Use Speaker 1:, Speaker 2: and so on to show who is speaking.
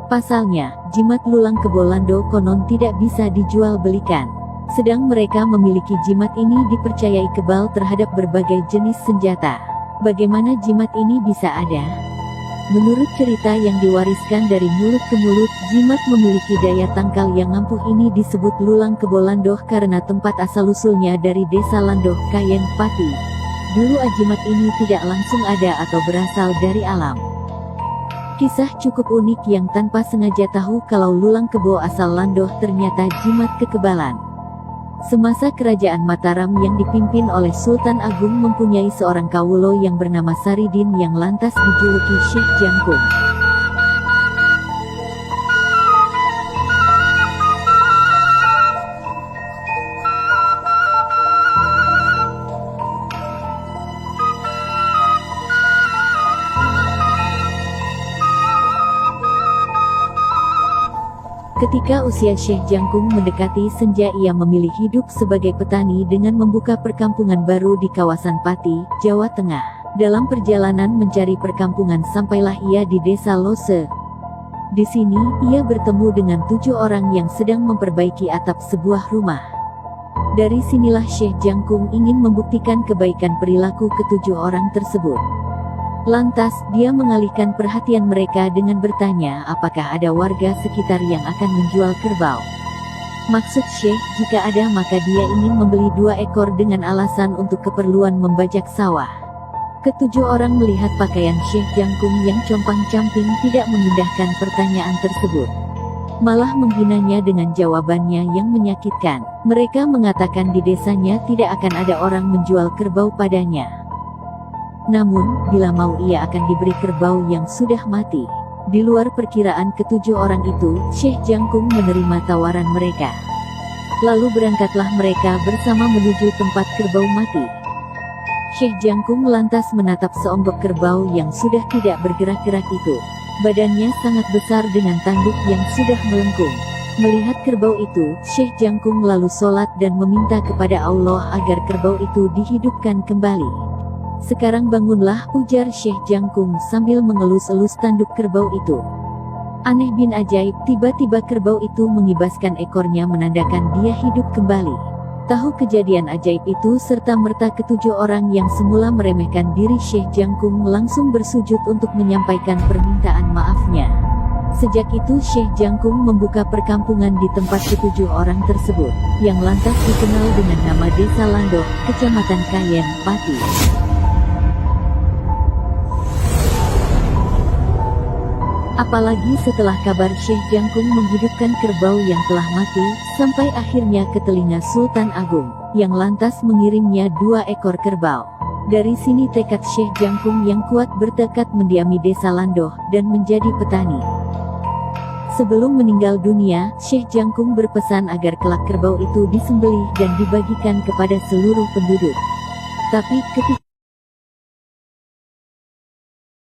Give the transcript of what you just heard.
Speaker 1: Pasalnya, jimat lulang kebo Lando konon tidak bisa dijual belikan. Sedang mereka memiliki jimat ini dipercayai kebal terhadap berbagai jenis senjata. Bagaimana jimat ini bisa ada? Menurut cerita yang diwariskan dari mulut ke mulut, jimat memiliki daya tangkal yang ampuh ini disebut lulang kebo Landoh karena tempat asal-usulnya dari desa Landoh, Kayen, Pati. Dulu jimat ini tidak langsung ada atau berasal dari alam. Kisah cukup unik yang tanpa sengaja tahu kalau lulang kebo asal Landoh ternyata jimat kekebalan. Semasa kerajaan Mataram yang dipimpin oleh Sultan Agung mempunyai seorang kawulo yang bernama Saridin yang lantas dijuluki Syekh Jangkung. Ketika usia Syekh Jangkung mendekati senja, ia memilih hidup sebagai petani dengan membuka perkampungan baru di kawasan Pati, Jawa Tengah. Dalam perjalanan mencari perkampungan sampailah ia di desa Lose. Di sini, ia bertemu dengan 7 orang yang sedang memperbaiki atap sebuah rumah. Dari sinilah Syekh Jangkung ingin membuktikan kebaikan perilaku ke-7 orang tersebut. Lantas, dia mengalihkan perhatian mereka dengan bertanya apakah ada warga sekitar yang akan menjual kerbau. Maksud Syekh, jika ada maka dia ingin membeli 2 ekor dengan alasan untuk keperluan membajak sawah. Ke-7 orang melihat pakaian Syekh Jangkung yang compang-camping tidak mengindahkan pertanyaan tersebut. Malah menghinanya dengan jawabannya yang menyakitkan. Mereka mengatakan di desanya tidak akan ada orang menjual kerbau padanya. Namun, bila mau ia akan diberi kerbau yang sudah mati. Di luar perkiraan ke-7 orang itu, Syekh Jangkung menerima tawaran mereka. Lalu berangkatlah mereka bersama menuju tempat kerbau mati. Syekh Jangkung lantas menatap seonggok kerbau yang sudah tidak bergerak-gerak itu. Badannya sangat besar dengan tanduk yang sudah melengkung. Melihat kerbau itu, Syekh Jangkung lalu sholat dan meminta kepada Allah agar kerbau itu dihidupkan kembali. "Sekarang bangunlah," ujar Syekh Jangkung sambil mengelus-elus tanduk kerbau itu. Aneh bin ajaib, tiba-tiba kerbau itu mengibaskan ekornya menandakan dia hidup kembali. Tahu kejadian ajaib itu serta merta ke-7 orang yang semula meremehkan diri Syekh Jangkung langsung bersujud untuk menyampaikan permintaan maafnya. Sejak itu Syekh Jangkung membuka perkampungan di tempat ke-7 orang tersebut, yang lantas dikenal dengan nama Desa Landoh, Kecamatan Kayen, Pati. Apalagi setelah kabar Syekh Jangkung menghidupkan kerbau yang telah mati, sampai akhirnya ke telinga Sultan Agung, yang lantas mengirimnya 2 ekor kerbau. Dari sini tekad Syekh Jangkung yang kuat bertekad mendiami desa Landoh, dan menjadi petani. Sebelum meninggal dunia, Syekh Jangkung berpesan agar kelak kerbau itu disembelih dan dibagikan kepada seluruh penduduk. Tapi ketika